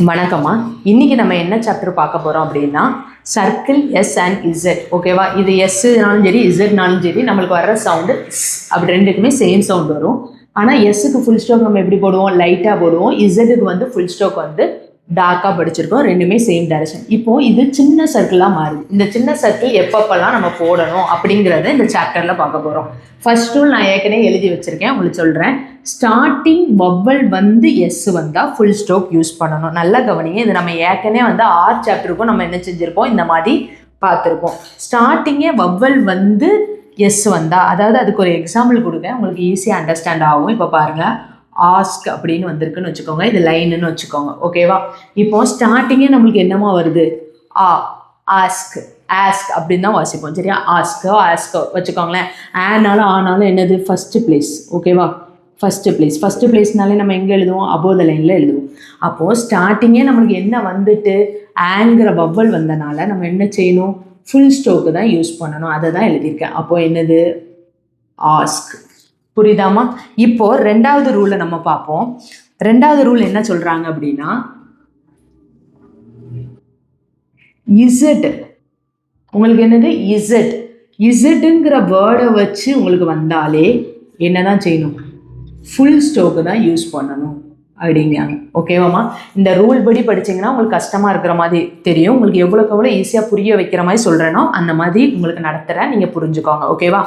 வணக்கம்மா. இன்னைக்கு நம்ம என்ன சாப்டர் பார்க்க போகிறோம் அப்படின்னா சர்க்கிள் எஸ் அண்ட் இசட். ஓகேவா? இது எஸ்னாலும் சரி இசட்னாலும் சரி நம்மளுக்கு வர்ற சவுண்டு அப்படி ரெண்டுக்குமே சேம் சவுண்ட் வரும். ஆனால் எஸ்ஸுக்கு ஃபுல் ஸ்டாக் நம்ம எப்படி போடுவோம்? லைட்டாக போடுவோம். இசட்டுக்கு வந்து ஃபுல் ஸ்டாக் வந்து டார்க்காக படிச்சிருக்கோம். ரெண்டுமே சேம் டைரக்ஷன். இப்போது இது சின்ன சர்க்கிளாக மாறுது. இந்த சின்ன சர்க்கிள் எப்பப்பெல்லாம் நம்ம போடணும் அப்படிங்கிறத இந்த சாப்டரில் பார்க்க போகிறோம். ஃபர்ஸ்ட் ரூல் நான் ஏற்கனவே எழுதி வச்சுருக்கேன், உங்களுக்கு சொல்கிறேன். ஸ்டார்டிங் வவ்வல் வந்து எஸ் வந்தால் ஃபுல் ஸ்டாக் யூஸ் பண்ணணும். நல்லா கவனிங்க. இது நம்ம ஏற்கனவே வந்து ஆர் சாப்டருக்கும் நம்ம என்ன செஞ்சுருப்போம், இந்த மாதிரி பார்த்துருப்போம். ஸ்டார்டிங்கே வவ்வல் வந்து எஸ் வந்தா, அதாவது அதுக்கு ஒரு எக்ஸாம்பிள் கொடுங்க, உங்களுக்கு ஈஸியாக அண்டர்ஸ்டாண்ட் ஆகும். இப்போ பாருங்கள், ஆஸ்க் அப்படின்னு வந்திருக்குன்னு வச்சுக்கோங்க, இது லைனுன்னு வச்சுக்கோங்க. ஓகேவா? இப்போ ஸ்டார்டிங்கே நம்மளுக்கு என்னமா வருது? ஆஸ்க் ஆஸ்க் அப்படின்னு தான் வாசிப்போம். சரியா? ஆஸ்கோ வச்சுக்கோங்களேன். ஆனாலும் என்னது? First place. ஓகேவா? ஃபஸ்ட்டு பிளேஸ்னாலே நம்ம எங்கே எழுதுவோம்? அபோவ் த லைனில் எழுதுவோம். அப்போது ஸ்டார்டிங்கே நம்மளுக்கு என்ன வந்துட்டு ஆங்கிற வவ்வல் வந்தனால நம்ம என்ன செய்யணும்? ஃபுல் ஸ்டாக்கு தான் யூஸ் பண்ணணும். அதை தான் எழுதியிருக்கேன். அப்போது என்னது? ஆஸ்க். புரியுதாமா? இப்போது ரெண்டாவது ரூலை நம்ம பார்ப்போம். ரெண்டாவது ரூல் என்ன சொல்கிறாங்க அப்படின்னா, இசட். உங்களுக்கு என்னது? இசட்டுங்கிற வேர்டை வச்சு உங்களுக்கு வந்தாலே என்னதான் செய்யணும்? ஃபுல் ஸ்டாக்கு தான் யூஸ் பண்ணணும் அப்படிங்காங்க. ஓகேவாம்மா? இந்த ரூல் படி படிச்சிங்கன்னா உங்களுக்கு கஷ்டமாக இருக்கிற மாதிரி தெரியும். உங்களுக்கு எவ்வளோக்கு எவ்வளோ ஈஸியாக புரிய வைக்கிற மாதிரி சொல்கிறேனோ அந்த மாதிரி உங்களுக்கு நடத்துகிறேன், நீங்கள் புரிஞ்சுக்கோங்க. ஓகேவா?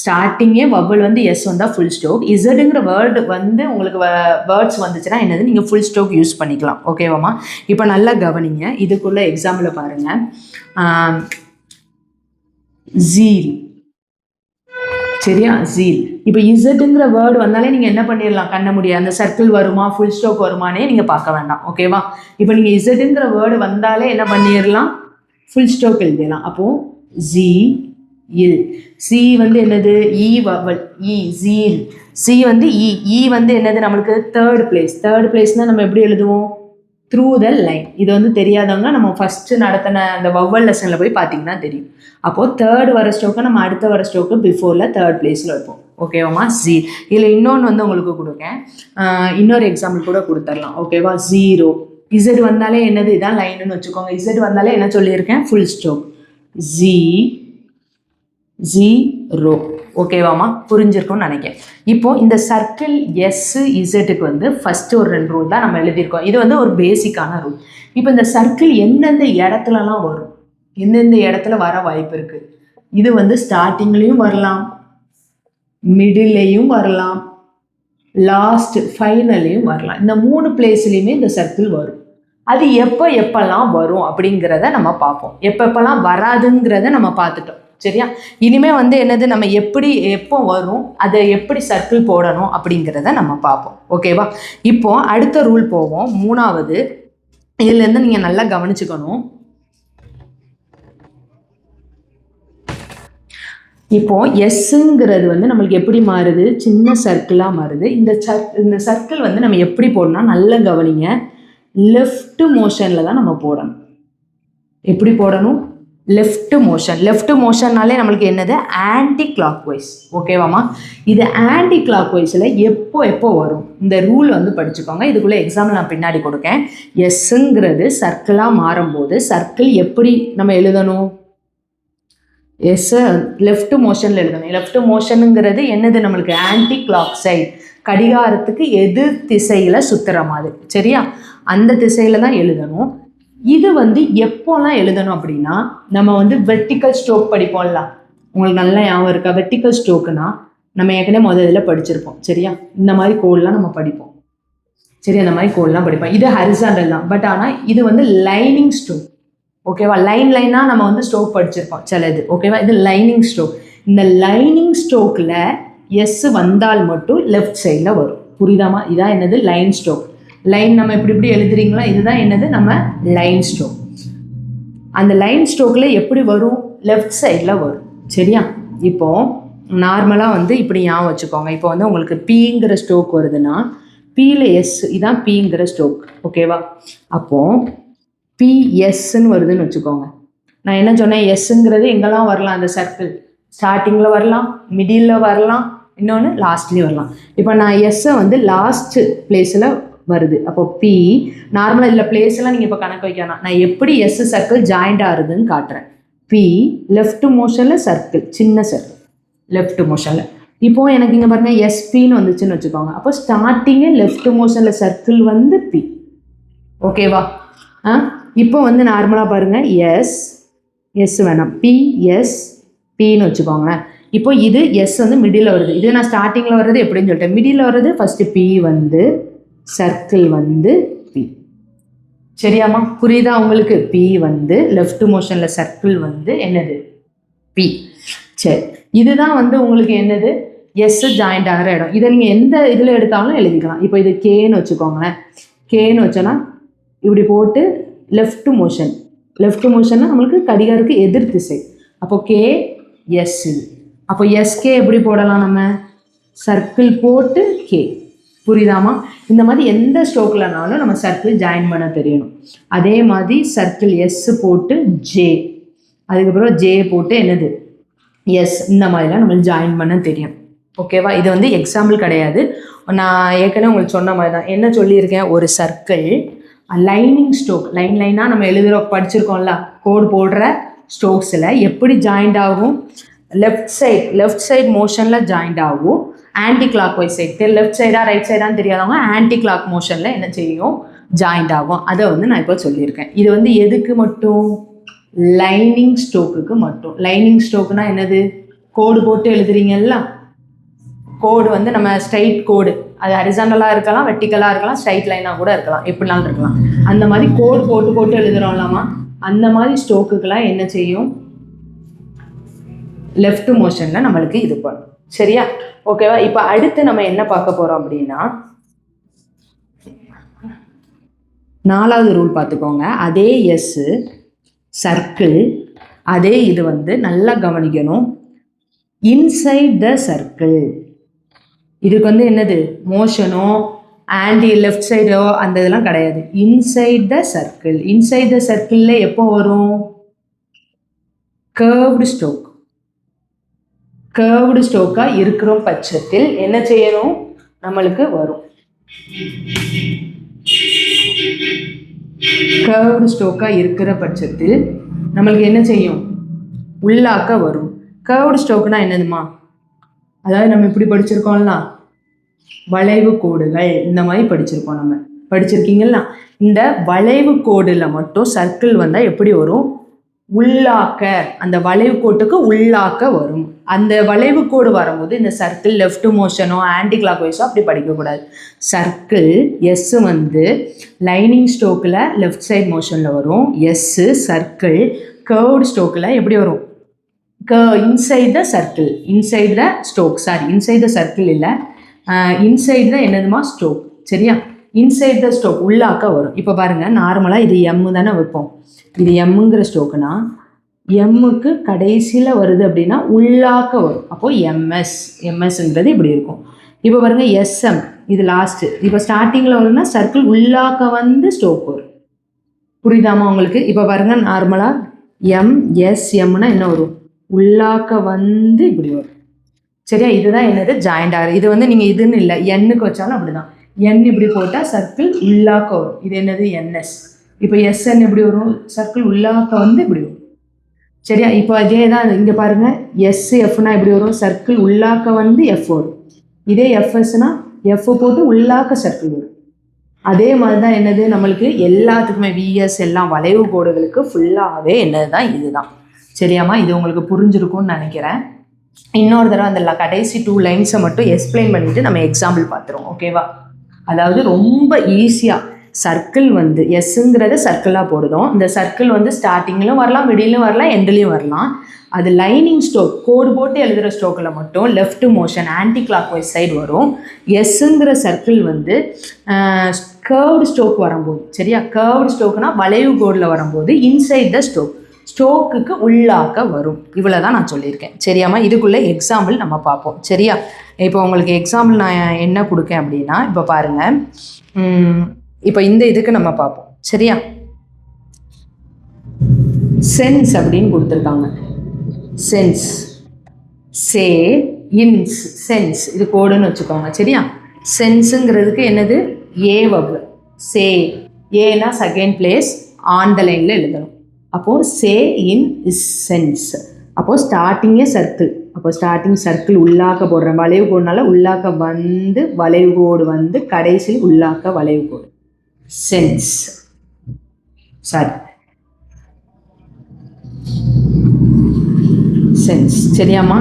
ஸ்டார்டிங்கே வவ்வல் வந்து எஸ் வந்தால் ஃபுல் ஸ்டாக். இசட்டுங்கிற வேர்டு வந்து உங்களுக்கு வேர்ட்ஸ் வந்துச்சுன்னா என்னது? நீங்கள் ஃபுல் ஸ்டாக் யூஸ் பண்ணிக்கலாம். ஓகேவாம்மா? இப்போ நல்லா கவனிங்க. இதுக்குள்ள எக்ஸாம்பிள் பாருங்கள். ஜீல். சரியா? ஜீல். இப்போ இசட்டுங்கிற வேர்டு வந்தாலே நீங்கள் என்ன பண்ணிடலாம்? கண்ண முடியாது. அந்த சர்க்கிள் வருமா, ஃபுல் ஸ்டாக் வருமானே நீங்கள் பார்க்க வேண்டாம். ஓகேவா? இப்போ நீங்கள் இசட்டுங்கிற வேர்டு வந்தாலே என்ன பண்ணிடலாம்? ஃபுல் ஸ்டாக் எழுதிடலாம். அப்போது ஜி இல். சி வந்து என்னது? இ வவல். இ ஜீல். சி வந்து இ வந்து என்னது? நம்மளுக்கு தேர்ட் பிளேஸ்னால் நம்ம எப்படி எழுதுவோம்? Through the line. இது வந்து தெரியாதவங்க நம்ம ஃபஸ்ட்டு நடத்தின அந்த வவ்வல் லெசனில் போய் பார்த்தீங்கன்னா தெரியும். அப்போது தேர்ட் வர ஸ்டோக்கை நம்ம அடுத்த வர ஸ்டோக்கு பிஃபோரில் தேர்ட் பிளேஸில் வைப்போம். ஓகேவாம்மா? ஜீல். இதில் இன்னொன்று வந்து உங்களுக்கு கொடுக்கேன். இன்னொரு எக்ஸாம்பிள் கூட கொடுத்துடலாம். ஓகேவா? ஜீரோ. இசட் வந்தாலே என்னது? இதான் லைனுன்னு வச்சுக்கோங்க. இசட் வந்தாலே என்ன சொல்லியிருக்கேன்? Full stop. ஜீரோ. ஓகேவாம்மா? புரிஞ்சிருக்கும்னு நினைக்கிறேன். இப்போது இந்த சர்க்கிள் எஸ் இசட்டுக்கு வந்து ஃபஸ்ட்டு ஒரு 2 ரூல் தான் நம்ம எழுதியிருக்கோம். இது வந்து ஒரு பேசிக்கான ரூல். இப்போ இந்த சர்க்கிள் எந்தெந்த இடத்துலலாம் வரும், எந்தெந்த இடத்துல வர வாய்ப்பு இருக்குது? இது வந்து ஸ்டார்டிங்லேயும் வரலாம், மிடில்லையும் வரலாம், லாஸ்ட் ஃபைனல்லையும் வரலாம். இந்த 3 பிளேஸ்லையுமே இந்த சர்க்கிள் வரும். அது எப்பெல்லாம் வரும் அப்படிங்கிறத நம்ம பார்ப்போம். எப்பெல்லாம் வராதுங்கிறத நம்ம பார்த்துட்டோம். சரியா? இனிமேல் வந்து என்னது? நம்ம எப்போ வரும், அதை எப்படி சர்க்கிள் போடணும் அப்படிங்கிறத நம்ம பார்ப்போம். ஓகேவா? இப்போது அடுத்த ரூல் போவோம். 3வது. இதுலேருந்து நீங்கள் நல்லா கவனிச்சுக்கணும். இப்போது எஸ்ஸுங்கிறது வந்து நம்மளுக்கு எப்படி மாறுது? சின்ன சர்க்கிளாக மாறுது. இந்த சர்க்கிள் வந்து நம்ம எப்படி போடணும்? நல்லா கவனிங்க. லெஃப்ட் மோஷனில் தான் நம்ம போடணும். எப்படி போடணும்? லெஃப்ட் மோஷன்னாலே நம்மளுக்கு என்னது? Anti clock wise. ஓகேவாம்மா? இது ஆன்டி கிளாக் வைஸில் எப்போ வரும்? இந்த ரூல் வந்து படிச்சுக்கோங்க. இதுக்குள்ளே எக்ஸாம்பிள் நான் பின்னாடி கொடுக்கேன். எஸ்ஸுங்கிறது சர்க்கிளாக மாறும்போது சர்க்கிள் எப்படி நம்ம எழுதணும்? எஸ்ஸை லெஃப்ட் மோஷனில் எழுதணும். லெஃப்ட் மோஷனுங்கிறது என்னது? நம்மளுக்கு ஆன்டி கிளாக் சைட், கடிகாரத்துக்கு எதிர் திசையில் சுற்றுற மாதிரி. சரியா? அந்த திசையில் தான் எழுதணும். இது வந்து எப்போலாம் எழுதணும் அப்படின்னா, நம்ம வந்து வெர்டிக்கல் ஸ்ட்ரோக் படிப்போம்ல, உங்களுக்கு நல்லா ஞாபகம் இருக்கா? வெர்டிக்கல் ஸ்ட்ரோக்குனா நம்ம ஏற்கனவே முதல்ல படிச்சிருப்போம். சரியா? இந்த மாதிரி கோல்லாம் நம்ம படிப்போம். சரி, அந்த மாதிரி கோல்லாம் படிப்போம். இது ஹரிசாண்டல் தான். பட் ஆனால் இது வந்து லைனிங் ஸ்ட்ரோக். ஓகேவா? லைனாக நம்ம வந்து ஸ்ட்ரோக் படிச்சிருப்போம் சிலது. ஓகேவா? இது லைனிங் ஸ்ட்ரோக். இந்த லைனிங் ஸ்ட்ரோக்கில் எஸ் வந்தால் மட்டும் லெஃப்ட் சைடில் வரும். புரியுதாமா? இதான் என்னது? Line stroke. லைன் நம்ம இப்படி எழுதுறீங்களா? இதுதான் என்னது? நம்ம லைன் ஸ்ட்ரோக். அந்த லைன் ஸ்ட்ரோக்கில் எப்படி வரும்? லெஃப்ட் சைடில் வரும். சரியா? இப்போது நார்மலாக வந்து இப்படி ஞாபகம் வச்சுக்கோங்க. இப்போ வந்து உங்களுக்கு பிங்கிற ஸ்ட்ரோக் வருதுன்னா பியில் எஸ், இதான் பிங்கிற ஸ்ட்ரோக். ஓகேவா? அப்போது பிஎஸ்ன்னு வருதுன்னு வச்சுக்கோங்க. நான் என்ன சொன்னேன்? எஸ்ஸுங்கிறது எங்கெல்லாம் வரலாம்? அந்த சர்க்கிள் ஸ்டார்டிங்கில் வரலாம், மிடில் வரலாம், இன்னொன்று லாஸ்ட்லேயும் வரலாம். இப்போ நான் எஸ்ஸை வந்து லாஸ்ட் பிளேஸில் வருது. அப்போ பி நார்மலாக இதில் பிளேஸ் எல்லாம் நீங்கள் இப்போ கணக்கு வைக்கணும். நான் எப்படி எஸ் சர்க்கிள் ஜாயிண்ட் ஆகுதுன்னு காட்டுறேன். பி லெஃப்ட் மோஷனில் சர்க்கிள், சின்ன சர்க்கிள் லெஃப்ட் மோஷனில். இப்போ எனக்கு இங்கே பாருங்கள் எஸ்பின்னு வந்துச்சுன்னு வச்சுக்கோங்க. அப்போ ஸ்டார்டிங்கே லெஃப்ட் மோஷனில் சர்க்கிள் வந்து பி. ஓகேவா? இப்போ வந்து நார்மலாக பாருங்கள் எஸ் வேணாம், பிஎஸ் பின்னு வச்சுக்கோங்க. இப்போ இது எஸ் வந்து மிடில் வருது. இது நான் ஸ்டார்டிங்கில் வர்றது எப்படின்னு சொல்லிட்டேன். மிடில் வர்றது ஃபஸ்ட்டு பி வந்து சர்க்கிள் வந்து பி. சரியாம்மா? புரியுதா உங்களுக்கு? பி வந்து லெஃப்ட் மோஷனில் சர்க்கிள் வந்து என்னது? பி. சரி, இதுதான் வந்து உங்களுக்கு என்னது? எஸ் ஜாயிண்ட் ஆகிற இடம். இதை நீங்கள் எந்த இதில் எடுத்தாலும் எழுதிக்கலாம். இப்போ இது கேன்னு வச்சுக்கோங்களேன். கேன்னு வச்சோன்னா இப்படி போட்டு லெஃப்ட் மோஷன்னா நம்மளுக்கு கடிகாருக்கு எதிர் திசை. அப்போ கே எஸ். இது அப்போ எஸ்கே எப்படி போடலாம்? நம்ம சர்க்கிள் போட்டு கே. புரியுதாமா? இந்த மாதிரி எந்த ஸ்ட்ரோக்லனாலும் நம்ம சர்க்கிள் ஜாயின் பண்ண தெரியணும். அதே மாதிரி சர்க்கிள் எஸ் போட்டு ஜே, அதுக்கப்புறம் ஜே போட்டு என்னது? எஸ். இந்த மாதிரிலாம் நம்மளுக்கு ஜாயின் பண்ண தெரியும். ஓகேவா? இது வந்து எக்ஸாம்பிள் கிடையாது, நான் ஏற்கனவே உங்களுக்கு சொன்ன மாதிரி தான். என்ன சொல்லியிருக்கேன்? ஒரு சர்க்கிள் லைனிங் ஸ்ட்ரோக், லைனாக நம்ம எழுதுகிறோம், படிச்சிருக்கோம்ல, கோடு போடுற ஸ்ட்ரோக்ஸில் எப்படி ஜாயிண்ட் ஆகும்? லெஃப்ட் சைட் மோஷனில் ஜாயிண்ட் ஆகும். Anti clock wise side, left சைடா ரைட் சைடான்னு தெரியாதவங்க ஆன்டி கிளாக் மோஷனில் என்ன செய்யும்? ஜாயிண்ட் ஆகும். அதை வந்து நான் இப்போ சொல்லியிருக்கேன். இது வந்து எதுக்கு மட்டும்? லைனிங் ஸ்ட்ரோக்குக்கு மட்டும். லைனிங் ஸ்ட்ரோக்குனா என்னது? கோடு போட்டு எழுதுறீங்கல்ல, கோடு வந்து நம்ம ஸ்ட்ரைட் கோடு, அது ஹரிசாண்டலாக இருக்கலாம், வெர்டிக்கலாக இருக்கலாம், ஸ்ட்ரைட் லைனாக கூட இருக்கலாம், எப்படினாலும் இருக்கலாம். அந்த மாதிரி கோடு போட்டு எழுதுகிறோம்லாமா, அந்த மாதிரி ஸ்ட்ரோக்குக்கெல்லாம் என்ன செய்யும்? லெஃப்ட் மோஷனில் நம்மளுக்கு இது பண்ணும். சரியா? ஓகேவா? இப்போ அடுத்து நம்ம என்ன பார்க்க போகிறோம் அப்படின்னா, 4வது ரூல் பார்த்துக்கோங்க. அதே எஸ் சர்க்கிள், அதே இது வந்து நல்லா கவனிக்கணும். இன்சைட் த சர்க்கிள், இதுக்கு வந்து என்னது? மோஷனோ ஆன்டி லெஃப்ட் சைடோ அந்த இதெல்லாம் கிடையாது. Inside the circle. Inside the சர்க்கிளில் எப்போ வரும்? கர்வ்டு ஸ்ட்ரோக்காக இருக்கிற பட்சத்தில் என்ன செய்யணும்? நம்மளுக்கு வரும். கர்வ்டு ஸ்ட்ரோக்காக இருக்கிற பட்சத்தில் நம்மளுக்கு என்ன செய்யும்? உள்ளாக்க வரும். கர்வ்டு ஸ்ட்ரோக்னா என்னதுமா? அதாவது நம்ம இப்படி படிச்சிருக்கோம்ல, வளைவு கோடுகள், இந்த மாதிரி படிச்சிருக்கோம். நம்ம படிச்சிருக்கீங்களா? இந்த வளைவு கோடில் மட்டும் சர்க்கிள் வந்தால் எப்படி வரும்? உள்ளாக்க, அந்த வளைவு கோட்டுக்கு உள்ளாக்க வரும். அந்த வளைவு கோடு வரும்போது இந்த சர்க்கிள் லெஃப்ட் மோஷனோ ஆன்டி கிளாக் வைஸோ அப்படி படிக்கக்கூடாது. சர்க்கிள் எஸ் வந்து லைனிங் ஸ்ட்ரோக்கில் லெஃப்ட் சைட் மோஷனில் வரும். எஸ் சர்க்கிள் கர்வ்டு ஸ்ட்ரோக்கில் எப்படி வரும்? Inside the circle, inside the stroke, sorry inside the circle இல்லை, இன்சைட் த என்னதுமா? ஸ்ட்ரோக். சரியா? இன்சைட் த ஸ்ட்ரோக் உள்ளாக்க வரும். இப்போ பாருங்கள், நார்மலாக இது எம்மு தானே வைப்போம். இது எம்முங்கிற ஸ்ட்ரோக்குனா எம்முக்கு கடைசியில் வருது அப்படின்னா உள்ளாக்க வரும். அப்போது எம்எஸ்ங்கிறது இப்படி இருக்கும். இப்போ பாருங்கள் எஸ்எம், இது லாஸ்ட்டு. இப்போ ஸ்டார்டிங்கில் வருதுன்னா சர்க்கிள் உள்ளாக்க வந்து ஸ்ட்ரோக் வரும். புரியுதாமா உங்களுக்கு? இப்போ பாருங்கள், நார்மலாக எம்எஸ்எம்னா என்ன வரும்? உள்ளாக்க வந்து இப்படி வரும். சரியா? இதுதான் என்னது? ஜாயிண்ட் ஆகுது. இது வந்து நீங்கள் இதுன்னு இல்லை, எண்ணுக்கு வச்சாலும் அப்படி தான். என் இப்படி போட்டால் சர்க்கிள் உள்ளாக்க வரும். இது என்னது? என்எஸ். இப்போ எஸ்என் எப்படி வரும்? சர்க்கிள் உள்ளாக்க வந்து இப்படி வரும். சரியா? இப்போ அதே தான் இங்கே பாருங்கள், எஸ்எஃப்னா எப்படி வரும்? சர்க்கிள் உள்ளாக்க வந்து எஃப் வரும். இதே எஃப்எஸ்னா எஃப் போட்டு உள்ளாக்க சர்க்கிள் வரும். அதே மாதிரி தான் என்னது? நம்மளுக்கு எல்லாத்துக்குமே விஎஸ் எல்லாம் வளைவு கோடுகளுக்கு ஃபுல்லாகவே என்னது தான்? இதுதான். சரியாம்மா? இது உங்களுக்கு புரிஞ்சிருக்கும்னு நினைக்கிறேன். இன்னொரு தடவை அந்த கடைசி 2 லைன்ஸை மட்டும் எக்ஸ்பிளைன் பண்ணிவிட்டு நம்ம எக்ஸாம்பிள் பார்த்துருவோம். ஓகேவா? அதாவது ரொம்ப ஈஸியாக சர்க்கிள் வந்து எஸ்ஸுங்கிறத சர்க்கிளாக போடுதோம். இந்த சர்க்கிள் வந்து ஸ்டார்டிங்கிலும் வரலாம், மிடிலும் வரலாம், எண்ட்லேயும் வரலாம். அது லைனிங் ஸ்ட்ரோக், கோடு போட்டு எழுதுகிற ஸ்ட்ரோக்கில் மட்டும் left motion anti clock wise side வரும். எஸ்ஸுங்கிற சர்க்கிள் வந்து கர்வ்டு ஸ்ட்ரோக் வரும்போது, சரியா? கர்வ்டு ஸ்ட்ரோக்னா வளைவு கோடில் வரும்போது இன்சைட் த ஸ்ட்ரோக்குக்கு உள்ளாக்க வரும். இவ்வளோ தான் நான் சொல்லியிருக்கேன். சரியாம்மா? இதுக்குள்ளே எக்ஸாம்பிள் நம்ம பார்ப்போம். சரியா? இப்போ உங்களுக்கு எக்ஸாம்பிள் நான் என்ன கொடுக்கேன் அப்படின்னா, இப்போ பாருங்கள், இப்போ இந்த இதுக்கு நம்ம பார்ப்போம். சரியா? சென்ஸ் அப்படின்னு கொடுத்துருக்காங்க. சென்ஸ், சே, இன்ஸ், சென்ஸ், இது கோடுன்னு வச்சுக்கோங்க. சரியா? சென்ஸுங்கிறதுக்கு என்னது? ஏ வர்பு. சே ஏனா செகண்ட் பிளேஸ் ஆன் த லைனில் எழுதணும். அப்போது சே இன் இஸ் சென்ஸ். அப்போது ஸ்டார்டிங்கே சர்க்கிள். அப்போ ஸ்டார்டிங் சர்க்கிள் உள்ளாக்க போடுறேன். வளைவு கோடுனால உள்ளாக்க வந்து வளைவு கோடு வந்து கடைசி உள்ளாக்க வளைவு கோடு. சென்ஸ். Sorry, sense. சரியாம்மா?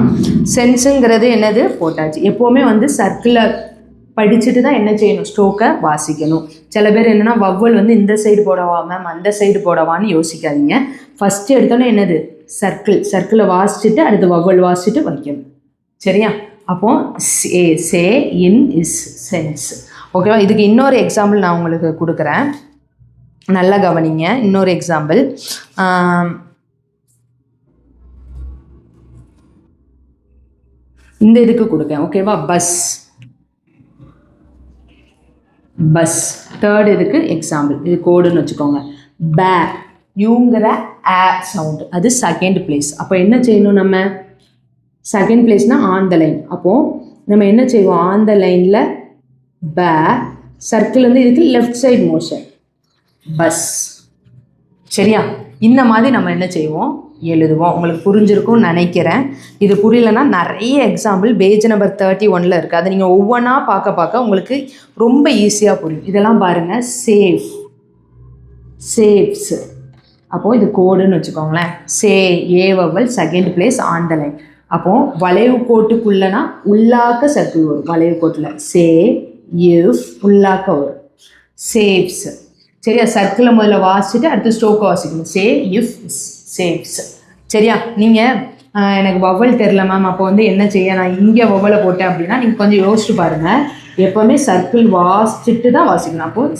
சென்ஸுங்கிறது என்னது போட்டாச்சு. எப்போவுமே வந்து சர்க்கிளை படிச்சுட்டு தான் என்ன செய்யணும், ஸ்ட்ரோக்கை வாசிக்கணும். சில பேர் என்னென்னா வவ்வல் வந்து இந்த சைடு போடவா மேம் அந்த சைடு போடவான்னு யோசிக்காதீங்க. ஃபஸ்ட்டு எடுத்தோன்னே என்னது சர்க்கிளை வாசிச்சுட்டு அடுத்து வவ்வல் வாசிச்சுட்டு வைக்கணும். சரியா? அப்போது சே இன் இஸ் சென்ஸ். ஓகேவா? இதுக்கு இன்னொரு எக்ஸாம்பிள் நான் உங்களுக்கு கொடுக்குறேன், நல்லா கவனிங்க. இன்னொரு எக்ஸாம்பிள் இந்த இதுக்கு கொடுக்கேன். ஓகேவா? பஸ் தேர்ட் இதுக்கு எக்ஸாம்பிள். இது கோடுன்னு வச்சுக்கோங்க. பே யூங்கிற ஆ சவுண்டு, அது செகண்ட் பிளேஸ். அப்போ என்ன செய்யணும், நம்ம செகண்ட் பிளேஸ்னால் ஆன் த லைன். அப்போது நம்ம என்ன செய்வோம், ஆன் த லைனில் பே சர்க்கிள் வந்து இதுக்கு லெஃப்ட் சைடு மோஷன் பஸ். சரியா? இந்த மாதிரி நம்ம என்ன செய்வோம், எழுதுவோம். உங்களுக்கு புரிஞ்சிருக்கும்னு நினைக்கிறேன். இது புரியலன்னா நிறைய எக்ஸாம்பிள் பேஜ் நம்பர் 31 இருக்குது. அதை நீங்கள் ஒவ்வொன்றா பார்க்க உங்களுக்கு ரொம்ப ஈஸியாக புரியும். இதெல்லாம் பாருங்கள். சேவ்ஸ். அப்போது இது கோடுன்னு வச்சுக்கோங்களேன். A vowel second place on the line. அப்போது வளைவு கோட்டுக்குள்ளனா உள்ளாக்க சர்க்கிள் வரும். வளைவு கோட்டில் இஃப் உள்ளாக்க வரும். சேவ்ஸ். சரியா? சர்க்கிளை முதல்ல வாசிச்சுட்டு அடுத்து ஸ்ட்ரோக்கை வாசிக்கணும். If saves. சரியா? நீங்கள் எனக்கு வவ்வல் தெரில மேம், அப்போ வந்து என்ன செய்ய, நான் இங்கே வவ்வலை போட்டேன் அப்படின்னா நீங்கள் கொஞ்சம் யோசிச்சு பாருங்கள். எப்போவுமே சர்க்கிள் வாசிச்சுட்டு தான் வாசிக்கணும். அப்போது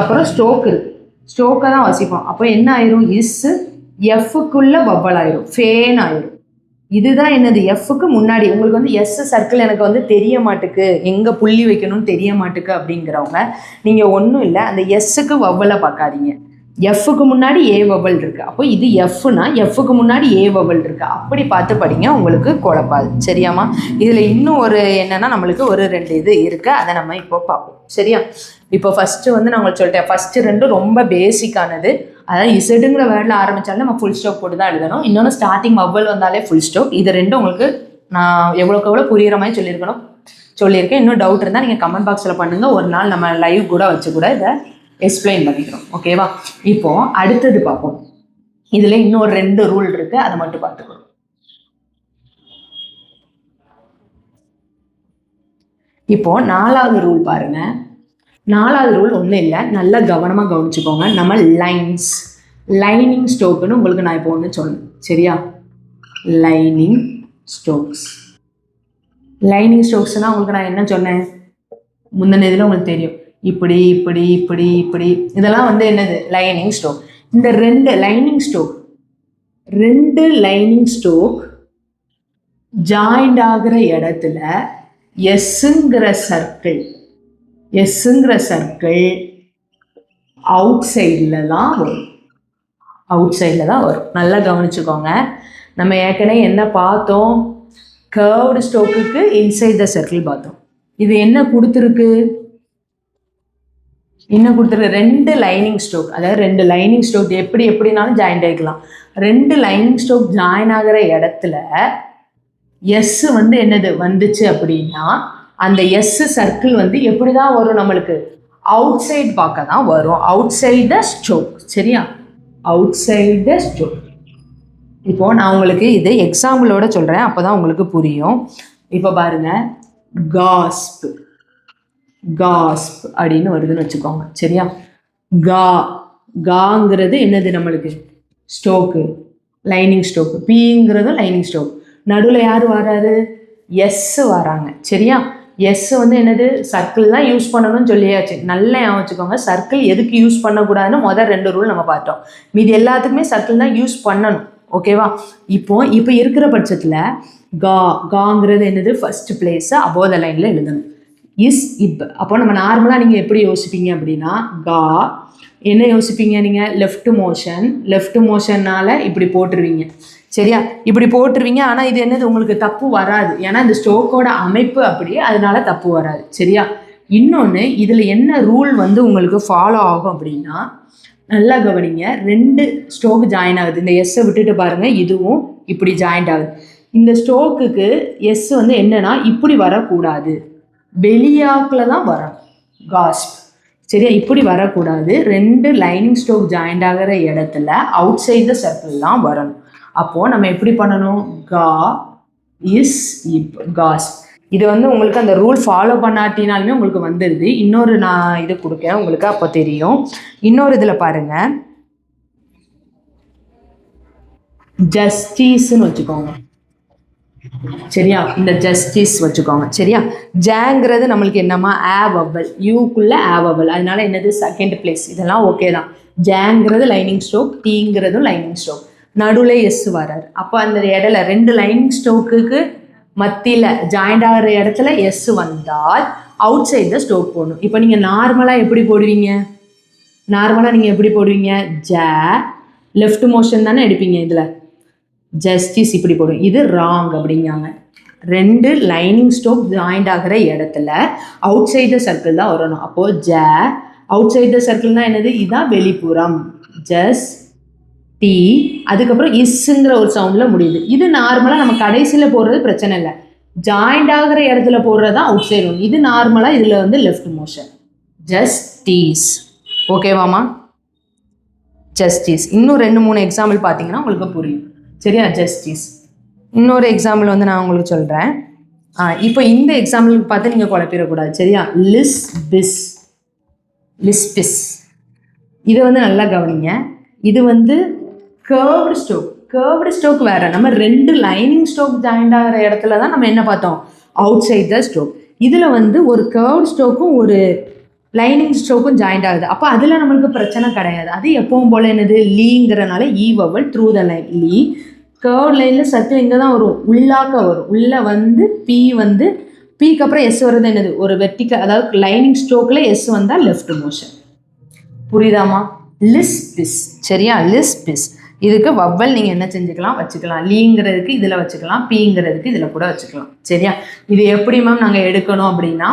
அப்புறம் ஸ்ட்ரோக் இருக்குது, ஸ்ட்ரோக்கை தான் வாசிப்போம். அப்போ என்ன ஆயிரும், எஃப்க்குள்ளே வவ்வல் ஆயிரும், ஃபேன் ஆயிரும். இதுதான் என்னது, எஃப்க்கு முன்னாடி. உங்களுக்கு வந்து எஸ் சர்க்கிள் எனக்கு வந்து தெரிய மாட்டுக்கு, எங்கே புள்ளி வைக்கணும்னு தெரிய மாட்டுக்கு அப்படிங்கிறவங்க நீங்கள் ஒன்றும் இல்லை, அந்த எஸ்ஸுக்கு வவ்வலை பார்க்காதீங்க. எஃப்க்கு முன்னாடி ஏ வவல் இருக்குது. அப்போ இது எஃப்னா எஃப்க்கு முன்னாடி ஏ வவல் இருக்குது. அப்படி பார்த்து படிங்க, உங்களுக்கு குழப்பாது. சரியாம்மா? இதில் இன்னும் ஒரு என்னென்னா நம்மளுக்கு ஒரு 2 இது இருக்குது, அதை நம்ம இப்போ பார்ப்போம். சரியா? இப்போ ஃபஸ்ட்டு வந்து நான் உங்களுக்கு சொல்லிட்டேன், ஃபஸ்ட்டு 2 ரொம்ப பேசிக்கானது. அதாவது இசடுங்கிற வேர்டில் ஆரம்பித்தாலும் நம்ம ஃபுல் ஸ்டாப் போட்டு தான் எழுதணும். இன்னொன்று ஸ்டார்டிங் வவ்வல் வந்தாலே ஃபுல் ஸ்டாப். இது 2 உங்களுக்கு நான் எவ்வளோக்கு எவ்வளோ புரிகிற மாதிரி சொல்லியிருக்கேன். இன்னும் டவுட் இருந்தால் நீங்கள் கமெண்ட் பாக்ஸில் பண்ணுங்கள். ஒரு நாள் நம்ம லைவ் கூட வச்சு கூட இதை எக்ஸ்பிளைன் பண்ணிக்கிறோம். ஓகேவா? இப்போ அடுத்தது பார்ப்போம். இதில் இன்னொரு 2 ரூல் இருக்குது, அதை மட்டும் பார்த்துக்கணும். இப்போ 4வது ரூல் பாருங்க. 4வது ரூல் ஒன்றும் இல்லை, நல்லா கவனமாக கவனிச்சுக்கோங்க. நம்ம லைனிங் ஸ்ட்ரோக்குன்னு உங்களுக்கு நான் இப்போ ஒன்று சொன்னேன். சரியா? லைனிங் ஸ்ட்ரோக்ஸ்னால் உங்களுக்கு நான் என்ன சொன்னேன், முந்தின இதில் உங்களுக்கு தெரியும். இப்படி இப்படி இப்படி இப்படி இதெல்லாம் வந்து என்னது, லைனிங் ஸ்ட்ரோக். இந்த 2 லைனிங் ஸ்ட்ரோக் ஜாயிண்ட் ஆகிற இடத்துல எஸ்ஸுங்கிற சர்க்கிள் அவுட் சைடில் தான் வரும். நல்லா கவனிச்சுக்கோங்க. நம்ம ஏற்கனவே என்ன பார்த்தோம், கர்வ்டு ஸ்ட்ரோக்குக்கு இன்சைட் த சர்க்கிள் பார்த்தோம். இது என்ன கொடுத்துருக்கு, 2 லைனிங் ஸ்ட்ரோக். அதாவது 2 லைனிங் ஸ்ட்ரோக் எப்படினாலும் ஜாயின் ஆகிக்கலாம். 2 லைனிங் ஸ்ட்ரோக் ஜாயின் ஆகிற இடத்துல எஸ் வந்து என்னது வந்துச்சு அப்படின்னா, அந்த எஸ் சர்க்கிள் வந்து எப்படி தான் வரும், நம்மளுக்கு அவுட் சைடு பார்க்க தான் வரும். Outside the stroke. சரியா? Outside the stroke. இப்போ நான் உங்களுக்கு இது எக்ஸாம்பிளோட சொல்கிறேன், அப்போ தான் உங்களுக்கு புரியும். இப்போ பாருங்க, காஸ்ப் அப்படின்னு வருதுன்னு வச்சுக்கோங்க. சரியா? காங்கிறது என்னது, நம்மளுக்கு ஸ்ட்ரோக்கு, லைனிங் ஸ்ட்ரோக்கு. பிங்கிறது லைனிங் ஸ்ட்ரோக். நடுவில் யார் வராரு, எஸ் வராங்க. சரியா? எஸ் வந்து என்னது, சர்க்கிள் தான் யூஸ் பண்ணணும்னு சொல்லியாச்சு. நல்லா வச்சுக்கோங்க. சர்க்கிள் எதுக்கு யூஸ் பண்ணக்கூடாதுன்னு முதல் 2 ரூல் நம்ம பார்த்தோம். மீது எல்லாத்துக்குமே சர்க்கிள் தான் யூஸ் பண்ணணும். ஓகேவா? இப்போ இருக்கிற பட்சத்தில் காங்கிறது என்னது, ஃபர்ஸ்ட் பிளேஸ் அபோவ் த லைனில் எழுதணும். அப்போ நம்ம நார்மலாக நீங்கள் எப்படி யோசிப்பீங்க அப்படின்னா, என்ன யோசிப்பீங்க நீங்கள், லெஃப்ட் மோஷன்னால் இப்படி போட்டுருவீங்க. சரியா? இப்படி போட்டுருவீங்க. ஆனால் இது என்னது, உங்களுக்கு தப்பு வராது. ஏன்னா இந்த ஸ்ட்ரோக்கோட அமைப்பு அப்படியே, அதனால தப்பு வராது. சரியா? இன்னொன்று இதில் என்ன ரூல் வந்து உங்களுக்கு ஃபாலோ ஆகும் அப்படின்னா, நல்லா கவனிங்க, 2 ஸ்ட்ரோக் ஜாயின் ஆகுது. இந்த எஸ்ஸை விட்டுட்டு பாருங்கள், இதுவும் இப்படி ஜாயிண்ட் ஆகுது. இந்த ஸ்ட்ரோக்குக்கு எஸ் வந்து என்னன்னா இப்படி வரக்கூடாது, வெளியாக்கில் தான் வரணும், காஸ்ப். சரியா, இப்படி வரக்கூடாது. 2 லைனிங் ஸ்ட்ரோக் ஜாயிண்ட் ஆகிற இடத்துல அவுட் சைட் த சர்க்கிள் தான் வரணும். அப்போது நம்ம எப்படி பண்ணணும், கா இஸ் இப், காஸ்ப். இது வந்து உங்களுக்கு அந்த ரூல் ஃபாலோ பண்ணாட்டினாலுமே உங்களுக்கு வந்துடுது. இன்னொரு நான் இது கொடுக்கேன் உங்களுக்கு, அப்போ தெரியும். இன்னொரு இதில் பாருங்கள், ஜஸ்டிஸ்ன்னு வச்சுக்கோங்க. சரியா, இந்த ஜஸ்டிஸ் வச்சுக்கோங்க. சரியா, ஜேங்கிறது நம்மளுக்கு என்னம்மா, ஆ வவல், யூக்குள்ள ஆ வவல், அதனால என்னது செகண்ட் பிளேஸ். இதெல்லாம் ஓகே தான். ஜேங்கிறது லைனிங் ஸ்ட்ரோக், டீங்கிறதும் லைனிங் ஸ்ட்ரோக், நடுவில் எஸ் வராது. அப்போ அந்த இடையில 2 லைனிங் ஸ்ட்ரோக்குக்கு மத்தியில் ஜாயிண்ட் ஆகிற இடத்துல எஸ் வந்தால் அவுட் சைட் த ஸ்ட்ரோக் போடணும். இப்போ நீங்கள் நார்மலாக எப்படி போடுவீங்க, நீங்கள் எப்படி போடுவீங்க, ஜ லெஃப்ட் மோஷன் தானே எடுப்பீங்க. இதில் ஜஸ்டிஸ் இப்படி போடும், இது ராங் அப்படிங்காங்க. 2 லைனிங் ஸ்ட்ரோக் ஜாயிண்ட் ஆகிற இடத்துல அவுட் சைட் த சர்க்கிள் தான் வரணும். அப்போது ஜ அவுட் சைட் த சர்க்கிள் தான் என்னது, இதுதான் வெளிப்புறம், ஜஸ் டி, அதுக்கப்புறம் இஸ்ங்கிற ஒரு சவுண்டில் முடியுது. இது நார்மலாக நம்ம கடைசியில் போடுறது பிரச்சனை இல்லை, ஜாயிண்ட் ஆகிற இடத்துல போடுறது தான் அவுட் சைடு. இது நார்மலாக இதில் வந்து லெஃப்ட் மோஷன், ஜஸ்டிஸ். ஓகேவாமா, ஜஸ்டிஸ். இன்னும் 2-3 எக்ஸாம்பிள் பார்த்தீங்கன்னா உங்களுக்கு புரியும். சரியா, ஜஸ்டிஸ். இன்னொரு எக்ஸாம்பிள் வந்து நான் உங்களுக்கு சொல்கிறேன். இப்போ இந்த எக்ஸாம்பிளுக்கு பார்த்து நீங்கள் குழப்பிடக்கூடாது. சரியா, லிஸ் பிஸ், லிஸ்பிஸ். இதை வந்து நல்லா கவனிங்க. இது வந்து கர்வ்டு ஸ்ட்ரோக். கர்வ்டு ஸ்ட்ரோக் வேறு. நம்ம 2 லைனிங் ஸ்ட்ரோக் ஜாயிண்ட் ஆகிற இடத்துல தான் நம்ம என்ன பார்த்தோம், அவுட் சைட் த ஸ்ட்ரோக். இதில் வந்து ஒரு கர்வ்டு ஸ்ட்ரோக்கும் ஒரு லைனிங் ஸ்ட்ரோக்கும் ஜாயிண்ட் ஆகுது. அப்போ அதில் நம்மளுக்கு பிரச்சனை கிடையாது. அது எப்பவும் போல் என்னது, லீங்கிறனால E vowel through the line, lee. Curve லைனில் சர்க்கிள் இங்கே தான் வரும், உள்ளாக்க வரும். உள்ளே வந்து பி வந்து பிக்கு அப்புறம் எஸ் வருது என்னது, ஒரு வெர்டிக்கல், அதாவது லைனிங் ஸ்ட்ரோக்கில் எஸ் வந்தால் லெஃப்ட் மோஷன். புரியுதாமா, லிஸ்பிஸ். சரியா, லிஸ்பிஸ். இதுக்கு வவ்வல் நீங்கள் என்ன செஞ்சுக்கலாம், வச்சுக்கலாம். லீங்கிறதுக்கு இதில் வச்சுக்கலாம், பிங்கிறதுக்கு இதில் கூட வச்சுக்கலாம். சரியா, இது எப்படி மேம் நாங்கள் எடுக்கணும் அப்படின்னா,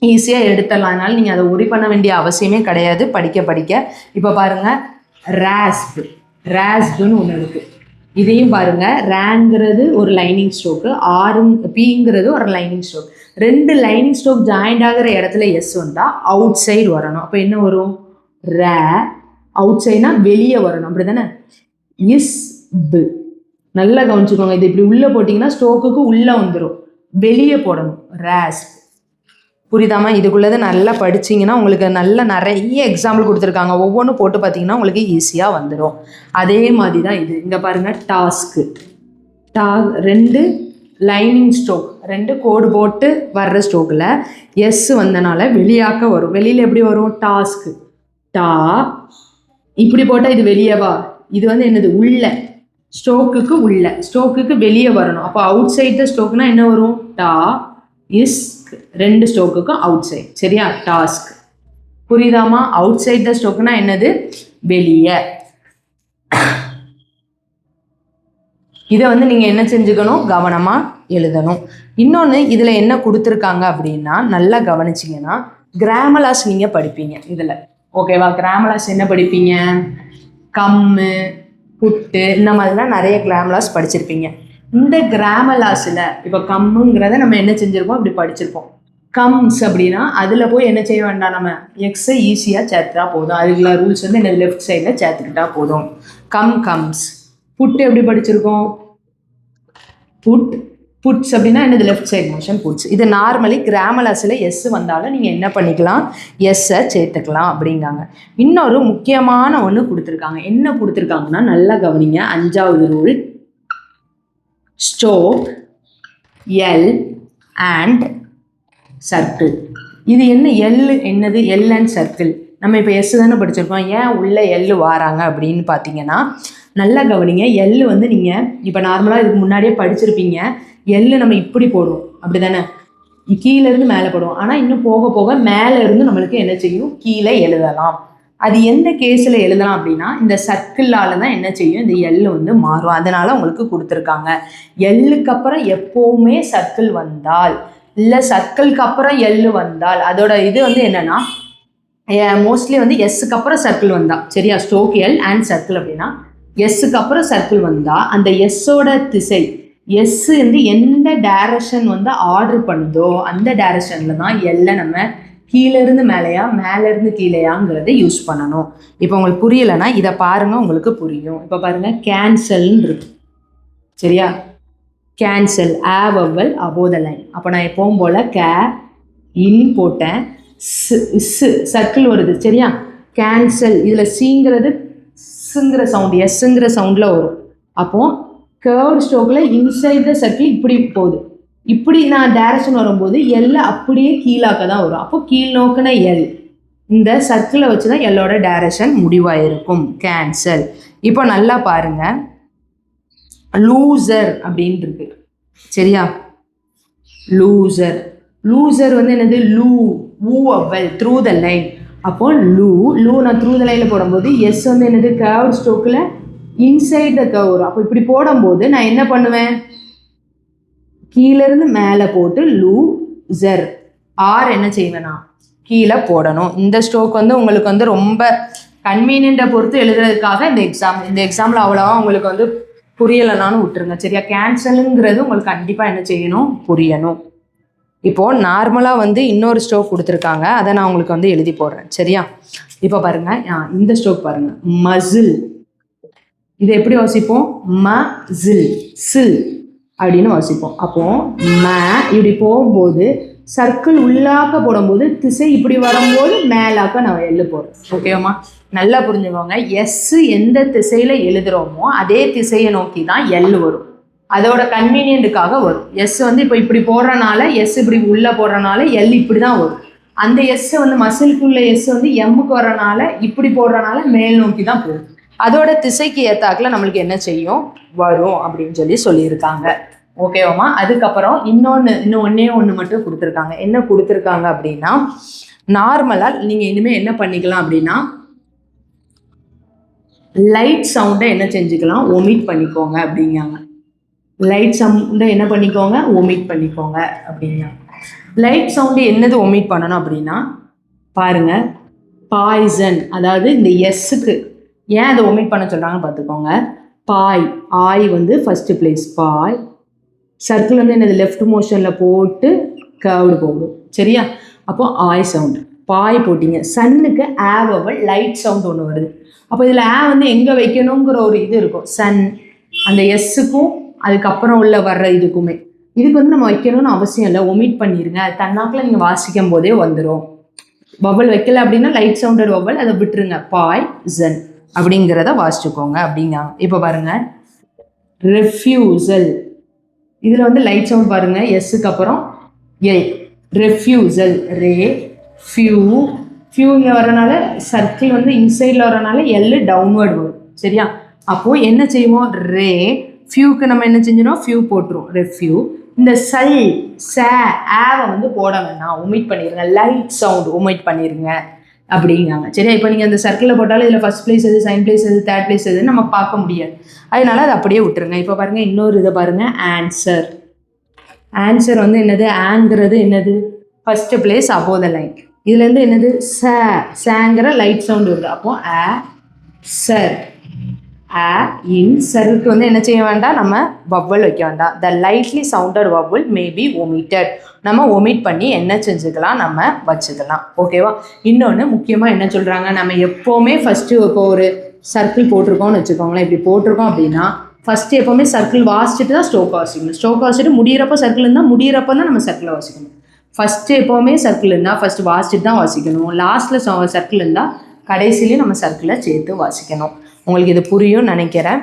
ஈஸியாக எடுத்துடலாம். அதனால் நீங்கள் அதை உரி பண்ண வேண்டிய அவசியமே கிடையாது, படிக்க. இப்போ பாருங்கள், ரேஸ்ப்னு ஒன்று இருக்குது. இதையும் பாருங்கள், ரேங்கிறது ஒரு லைனிங் ஸ்ட்ரோக்கு, பிங்கிறது ஒரு lining stroke. 2 lining stroke joint ஆகிற இடத்துல எஸ் வந்தால் அவுட் சைடு வரணும். அப்போ என்ன வரும், ரே. அவுட் சைட்னா வெளியே வரணும், அப்படி தானே. இஸ் பு, நல்லா கவனிச்சுக்கோங்க. இது இப்படி உள்ளே போட்டிங்கன்னா ஸ்ட்ரோக்குக்கு உள்ளே வந்துடும், வெளியே போடணும், ரேஸ்ப். புரியுதாமா, இதுக்குள்ளது நல்லா படிச்சிங்கன்னா உங்களுக்கு நிறைய எக்ஸாம்பிள் கொடுத்துருக்காங்க. ஒவ்வொன்றும் போட்டு பார்த்தீங்கன்னா உங்களுக்கு ஈஸியாக வந்துடும். அதே மாதிரி தான் இது. இங்கே பாருங்கள், டாஸ்க்கு. 2 லைனிங் ஸ்ட்ரோக், 2 கோடு போட்டு வர்ற ஸ்ட்ரோக்கில் எஸ் வந்தனால வெளியாக்க வரும். வெளியில் எப்படி வரும், டாஸ்க்கு, டா. இப்படி போட்டால் இது வெளியேவா, இது வந்து என்னது, உள்ள ஸ்ட்ரோக்குக்கு உள்ள, ஸ்ட்ரோக்குக்கு வெளியே வரணும். அப்போ அவுட் சைட் த ஸ்ட்ரோக்னா என்ன வரும், டா இஸ். 2 ஸ்ட்ரோக்குக்கும் அவுட் சைட். சரியா, டாஸ்க். புரியுதாமா, அவுட் சைட் த ஸ்ட்ரோக்னா என்னது, வெளியே. இதை வந்து நீங்கள் என்ன செஞ்சுக்கணும், கவனமாக எழுதணும். இன்னொன்று இதில் என்ன கொடுத்துருக்காங்க அப்படின்னா, நல்லா கவனிச்சிங்கன்னா, கிராமலாஸ் நீங்கள் படிப்பீங்க இதில். ஓகேவா, கிராமலாஸ் என்ன படிப்பீங்க, கம்மு, புட்டு, இந்த மாதிரிலாம் நிறைய கிராமலாஸ் படிச்சிருப்பீங்க. இந்த கிராமலாஸில் இப்போ கம்முங்கிறத நம்ம என்ன செஞ்சுருப்போம், இப்படி படிச்சிருப்போம். கம்ஸ் அப்படின்னா அதில் போய் என்ன செய்ய வேண்டாம், நம்ம எக்ஸை ஈஸியாக சேர்த்துட்டா போதும். அதுக்குள்ள ரூல்ஸ் வந்து என்ன, லெஃப்ட் சைடில் சேர்த்துக்கிட்டா போதும். கம்ஸ். புட்டு எப்படி படிச்சிருக்கோம், புட்ஸ் அப்படின்னா என்னது, லெஃப்ட் சைட் மோஷன், புட்ஸ். இது நார்மலி கிராமலாஸில் எஸ் வந்தாலும் நீங்கள் என்ன பண்ணிக்கலாம், எஸ்ஸை சேர்த்துக்கலாம் அப்படிங்காங்க. இன்னொரு முக்கியமான ஒன்று கொடுத்துருக்காங்க. என்ன கொடுத்துருக்காங்கன்னா, நல்லா கவனிங்க, 5வது rule, stroke, L and circle. இது என்ன, எல் என்னது, எல் அண்ட் சர்க்கிள். நம்ம இப்போ எஸ் தானே படிச்சிருக்கோம், ஏன் உள்ள எல் வாராங்க அப்படின்னு பார்த்தீங்கன்னா, நல்லா கவனிங்க. எல் வந்து நீங்கள் இப்போ நார்மலாக இதுக்கு முன்னாடியே படிச்சிருப்பீங்க. எல் நம்ம இப்படி போடுவோம், அப்படி தானே, கீழேருந்து மேலே போடுவோம். ஆனால் இன்னும் போக போக மேலே இருந்து நம்மளுக்கு என்ன செய்யும், கீழே எழுதலாம். அது எந்த கேஸில் எழுதலாம் அப்படின்னா, இந்த சர்க்கிளால் தான் என்ன செய்யும், இந்த எல் வந்து மாறும். அதனால் உங்களுக்கு கொடுத்துருக்காங்க. எல்லுக்கு அப்புறம் எப்போவுமே சர்க்கிள் வந்தால் இல்லை சர்க்கிளுக்கு அப்புறம் எல் வந்தால் அதோட இது வந்து என்னன்னா மோஸ்ட்லி வந்து எஸ்ஸுக்கு அப்புறம் சர்க்கிள் வந்தா சரியா, ஸ்ட்ரோக் எல் அண்ட் சர்க்கிள் அப்படின்னா எஸ்ஸுக்கு அப்புறம் சர்க்கிள் வந்தா அந்த எஸ்ஸோட திசை எஸ் வந்து எந்த டைரக்ஷன் வந்து ஆர்டர் பண்ணுதோ அந்த டைரக்ஷன்ல தான் எல்லை நம்ம கீழேருந்து மேலேயா மேலேருந்து கீழேயாங்கிறத யூஸ் பண்ணணும். இப்போ உங்களுக்கு புரியலைன்னா இதை பாருங்க, உங்களுக்கு புரியும். இப்போ பாருங்க கேன்சல்னு இருக்கு சரியா, cancel a vowel above the line. அப்போ நான் எப்பவும் போல் இன் போட்டேன், சர்க்கிள் வருது சரியா, கேன்சல் இதில் சிங்கிறது ஸுங்கிற சவுண்டு எஸ்ஸுங்கிற சவுண்டில் வரும். அப்போது கேர்வ் ஸ்ட்ரோக்கில் இன்சைட் த சர்க்கிள் இப்படி போகுது, இப்படி நான் டைரக்ஷன் வரும்போது எல்லை அப்படியே கீழாக்க தான் வரும். அப்போ கீழ் நோக்கின எல் இந்த சர்க்கிளை வச்சு தான் எல்லோட டைரக்ஷன் முடிவாயிருக்கும். கேன்சல். இப்போ நல்லா பாருங்க, லூசர் அப்படின்ட்டு இருக்கு சரியா, லூசர். லூசர் வந்து என்னது, லூ ஊ அவ்வல் த்ரூ த லைன். அப்போ லூ நான் த்ரூ த லைனில் போடும்போது எஸ் வந்து என்னது கர்வ் ஸ்ட்ரோக்கில் இன்சைட் த கர்வ் வரும். அப்போ இப்படி போடும்போது நான் என்ன பண்ணுவேன், கீழேருந்து மேலே போட்டு லூசர் ஆர் என்ன செய்வேனா கீழே போடணும். இந்த ஸ்ட்ரோக் வந்து உங்களுக்கு வந்து ரொம்ப கன்வீனியண்ட்டை பொறுத்து எழுதுறதுக்காக இந்த எக்ஸாமில் அவ்வளோவா உங்களுக்கு வந்து புரியலைனாலும் விட்டுருங்க சரியா. கேன்சலுங்கிறது உங்களுக்கு கண்டிப்பாக என்ன செய்யணும், புரியணும். இப்போது நார்மலாக வந்து இன்னொரு ஸ்ட்ரோக் கொடுத்துருக்காங்க, அதை நான் உங்களுக்கு வந்து எழுதி போடுறேன் சரியா. இப்போ பாருங்கள், இந்த ஸ்ட்ரோக் பாருங்கள், மசில். இதை எப்படி வாசிப்போம், மசில் சில் அப்படின்னு வாசிப்போம். அப்போது இப்படி போகும்போது சர்க்கிள் உள்ளாக்க போடும்போது திசை இப்படி வரும்போது மேலாக்க நான் எள்ளு போடுறேன். ஓகேவாம்மா, நல்லா புரிஞ்சுக்கோங்க. எஸ் எந்த திசையில் எழுதுகிறோமோ அதே திசையை நோக்கி தான் எள்ளு வரும், அதோட கன்வீனியன்ட்டுக்காக வரும். எஸ் வந்து இப்போ இப்படி போடுறனால எஸ் இப்படி உள்ளே போடுறனால எல் இப்படி தான் வரும். அந்த எஸ் வந்து மசிலுக்குள்ள எஸ் வந்து எம்முக்கு வர்றனால இப்படி போடுறனால மேல் நோக்கி தான் போகும். அதோட திசைக்கு ஏற்றாக்கில் நம்மளுக்கு என்ன செய்யும், வரும் அப்படின்னு சொல்லியிருக்காங்க. ஓகேவாம்மா. அதுக்கப்புறம் இன்னும் ஒன்று மட்டும் கொடுத்துருக்காங்க. என்ன கொடுத்துருக்காங்க அப்படின்னா, நார்மலாக நீங்கள் இனிமேல் என்ன பண்ணிக்கலாம் அப்படின்னா, லைட் சவுண்டை என்ன செஞ்சுக்கலாம், ஒமிட் பண்ணிக்கோங்க அப்படிங்காங்க. லைட் சவுண்டை என்ன பண்ணிக்கோங்க, ஒமிட் பண்ணிக்கோங்க அப்படிங்காங்க. லைட் சவுண்டு என்னது ஒமிட் பண்ணணும் அப்படின்னா பாருங்கள், பாய்சன், அதாவது இந்த எஸ்ஸுக்கு ஏன் அதை ஒமிட் பண்ண சொல்கிறாங்கன்னு பார்த்துக்கோங்க. பாய் ஆய் வந்து ஃபஸ்ட்டு பிளேஸ், பாய் சர்க்கிள் வந்து என்னது லெஃப்ட் மோஷனில் போட்டு கர்வ்டு போகும் சரியா. அப்போ ஆய் சவுண்டு பாய் போட்டிங்க. சன்னுக்கு ஆ வவல் லைட் சவுண்ட் ஒன்று வருது. அப்போ இதில் ஆ வந்து எங்கே வைக்கணுங்கிற ஒரு இது இருக்கும், சன் அந்த எஸ்ஸுக்கும் அதுக்கப்புறம் உள்ள வர்ற இதுக்குமே. இதுக்கு வந்து நம்ம வைக்கணும்னு அவசியம் இல்லை, ஒமிட் பண்ணிடுங்க. தன்னாக்கில் நீங்கள் வாசிக்கும் போதே வந்துடும். வவல் வைக்கல அப்படின்னா லைட் சவுண்டட் வவல் அதை விட்டுருங்க, பாய் ஜன் அப்படிங்கிறத வாசிச்சுக்கோங்க அப்படிங்காங்க. இப்போ பாருங்கள், ரெஃப்யூசல். இதில் வந்து லைட் சவுண்ட் பாருங்கள், எஸ்ஸுக்கு அப்புறம் எல், ரெஃப்யூசல் ரே ஃபியூ இங்கே வரனால சர்க்கிள் வந்து இன்சைடில் வரனால எல் டவுன்வர்டு வரும் சரியா. அப்போது என்ன செய்வோம், ரே ஃபியூக்கு நம்ம என்ன செஞ்சிடும், ஃபியூ போட்டுரும், ரெஃப்யூ. இந்த சல் ஆவை வந்து போட வேணாம், ஒமிட் பண்ணிடுங்க. லைட் சவுண்ட் ஒமிட் பண்ணிடுங்க அப்படிங்காங்க சரியா. இப்போ நீங்கள் அந்த சர்க்கிளில் போட்டாலும் இதில் ஃபஸ்ட் பிளேஸ் எது, செகண்ட் பிளேஸ் எது, தேர்ட் பிளேஸ் எதுன்னு நம்ம பார்க்க முடியாது, அதனால அதை அப்படியே விட்டுருங்க. இப்போ பாருங்கள், இன்னொரு இதை பாருங்கள், ஆன்சர். ஆன்சர் வந்து என்னது, ஆங்கிறது என்னது first place above the line. இதுலேருந்து என்னது சேங்கிற லைட் சவுண்டு வருது. அப்போது ஆ சர் இன் சருக்கு வந்து என்ன செய்ய வேண்டாம், நம்ம வவ்வல் வைக்க வேண்டாம். The lightly sounded vowel may be omitted, நம்ம ஒமிட் பண்ணி என்ன செஞ்சுக்கலாம், நம்ம வச்சுக்கலாம். ஓகேவா. இன்னொன்று முக்கியமாக என்ன சொல்கிறாங்க, நம்ம எப்போவுமே ஃபஸ்ட்டு இப்போ ஒரு சர்க்கிள் போட்டிருக்கோம்னு வச்சுக்கோங்களேன், இப்படி போட்டிருக்கோம் அப்படின்னா ஃபஸ்ட்டு எப்போவுமே சர்க்கிள் வாசிச்சுட்டு தான் ஸ்ட்ரோக் வாசிக்கணும். ஸ்ட்ரோக் வாசிச்சுட்டு முடிகிறப்போ சர்க்கிள் இருந்தால் முடிகிறப்போ தான் நம்ம சர்க்கிளை வாசிக்கணும். ஃபஸ்ட்டு எப்போவுமே சர்க்கிள் இருந்தால் ஃபஸ்ட்டு வாசிச்சுட்டு தான் வாசிக்கணும். லாஸ்ட்டில் சர்க்கிள் இருந்தால் கடைசிலேயே நம்ம சர்க்கிளை சேர்த்து வாசிக்கணும். உங்களுக்கு இது புரியும்னு நினைக்கிறேன்.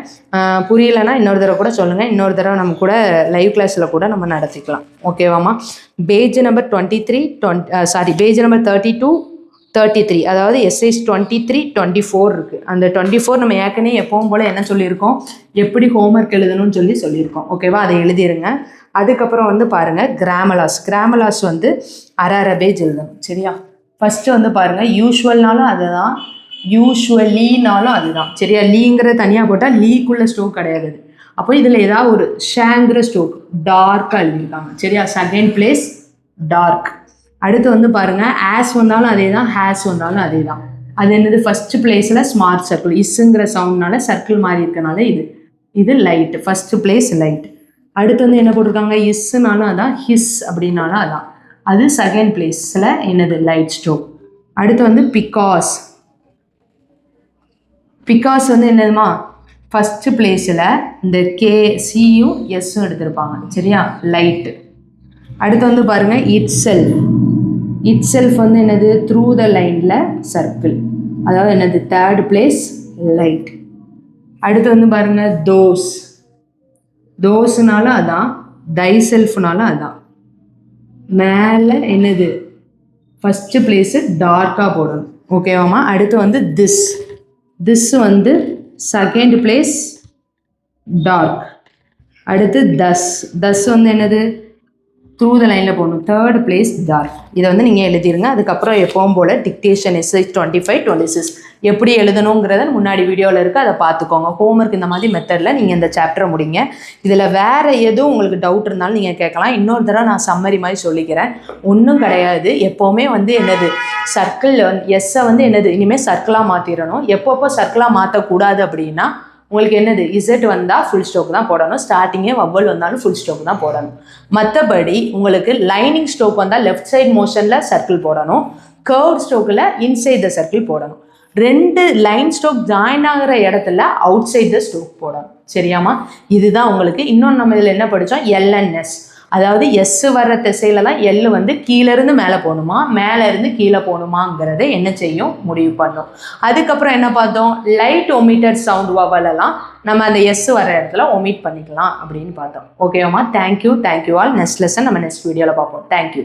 புரியலைன்னா இன்னொரு தடவை கூட சொல்லுங்கள், இன்னொரு தடவை நம்ம கூட லைவ் கிளாஸில் கூட நம்ம நடத்திக்கலாம். ஓகேவாம்மா. பேஜ் நம்பர் 23 பேஜ் நம்பர் 32 33, அதாவது எஸ்ஐஸ் 23 24 இருக்குது. அந்த 24 நம்ம ஏற்கனவே எப்பவும் போல் என்ன சொல்லியிருக்கோம், எப்படி ஹோம்ஒர்க் எழுதணும்னு சொல்லியிருக்கோம். ஓகேவா, அதை எழுதிருங்க. அதுக்கப்புறம் வந்து பாருங்கள், கிராமலாஸ் வந்து அரை பேஜ் எழுதணும் சரியா. ஃபஸ்ட்டு வந்து பாருங்கள், யூஸ்வல்னாலும் அதுதான், யூஸ்வலினாலும் அதுதான் சரியா. லீங்கிற தனியாக போட்டால் லீக்குள்ள ஸ்ட்ரோக் கிடையாது. அப்போ இதில் ஏதாவது ஒரு ஷேங்கிற ஸ்ட்ரோக் டார்க்காக எழுதியிருக்காங்க சரியா. Second place dark. அடுத்து வந்து பாருங்கள் ஆஸ் வந்தாலும் அதே தான், ஹேஸ் வந்தாலும் அதே தான். அது என்னது ஃபஸ்ட்டு பிளேஸில் ஸ்மார்ட் சர்க்கிள், இஸ்ஸுங்கிற சவுண்ட்னால சர்க்கிள் மாறி இருக்கனால இது லைட், ஃபஸ்ட்டு பிளேஸ் லைட். அடுத்து வந்து என்ன போட்டிருக்காங்க, இஸ்ஸுனாலும் அதான், ஹிஸ் அப்படின்னாலும் அதான், அது செகண்ட் பிளேஸில் என்னது லைட் ஸ்ட்ரோக். அடுத்து வந்து பிகாஸ். பிகாஸ் வந்து என்னதுமா ஃபஸ்ட்டு பிளேஸில் இந்த கே சியும் எஸ்ஸும் எடுத்திருப்பாங்க சரியா, லைட்டு. அடுத்து வந்து பாருங்கள் இட் செல்ஃப். இட் செல்ஃப் வந்து என்னது த்ரூ த லைனில் சர்க்கிள், அதாவது என்னது தேர்ட் பிளேஸ் லைட். அடுத்து வந்து பாருங்கள் தோஸ். தோஸ்னாலும் அதான், தை செல்ஃப்னாலும் அதான். மேலே என்னது ஃபஸ்ட்டு பிளேஸு டார்க்காக போடணும் ஓகேவாம்மா. அடுத்து வந்து திஸ். திஸ் வந்து செகண்ட் பிளேஸ் டார்க். அடுத்து தஸ். தஸ் வந்து என்னது த்ரூ த லைனில் போகணும், தேர்ட் பிளேஸ் டார்க். இதை வந்து நீங்கள் எழுதிருங்க. அதுக்கப்புறம் எப்பவும் போல் டிக்டேஷன் எக்ஸசைஸ் 25, 26 எப்படி எழுதணுங்கிறத முன்னாடி வீடியோவில் இருக்குது, அதை பார்த்துக்கோங்க. ஹோம்ஒர்க் இந்த மாதிரி மெத்தடில் நீங்கள் இந்த சாப்டரை முடிங்க. இதில் வேறு எதுவும் உங்களுக்கு டவுட் இருந்தாலும் நீங்கள் கேட்கலாம். இன்னொரு தடவை நான் சம்மரி மாதிரி சொல்லிக்கிறேன், ஒன்றும் கிடையாது. எப்போவுமே வந்து என்னது சர்க்கிள் எஸ்ஸை வந்து என்னது இனிமேல் சர்க்கிளாக மாற்றிடணும். எப்பப்போ சர்க்கிளாக மாற்றக்கூடாது அப்படின்னா உங்களுக்கு என்னது இசட் வந்தால் ஃபுல் ஸ்டோக் தான் போடணும், ஸ்டார்டிங்கே வவ்வல் வந்தாலும் ஃபுல் ஸ்டோக் தான் போடணும். மற்றபடி உங்களுக்கு லைனிங் ஸ்டோக் வந்தால் லெஃப்ட் சைட் மோஷனில் சர்க்கிள் போடணும், கர்வ் ஸ்டோக்கில் இன்சைட் த சர்க்கிள் போடணும். 2 லைன் ஸ்டோக் ஜாயின் ஆகிற இடத்துல அவுட் சைட் த ஸ்டோக் போடணும் சரியாமா. இதுதான் உங்களுக்கு. இன்னொன்று நம்ம இதில் என்ன படித்தோம், எல்என்எஸ், அதாவது எஸ் வர்ற திசையில தான் எல் வந்து கீழேருந்து மேலே போகணுமா மேலேருந்து கீழே போகணுமாங்கிறத என்ன செய்யும் முடிவு பண்ணும். அதுக்கப்புறம் என்ன பார்த்தோம், லைட் ஒமிட்டட் சவுண்ட் வவலெல்லாம் நம்ம அந்த எஸ் வர இடத்துல ஒமிட் பண்ணிக்கலாம் அப்படின்னு பார்த்தோம் ஓகேவாம்மா. Thank you all. நெக்ஸ்ட் லெசன் நம்ம நெக்ஸ்ட் வீடியோவில் பார்ப்போம். தேங்க்யூ.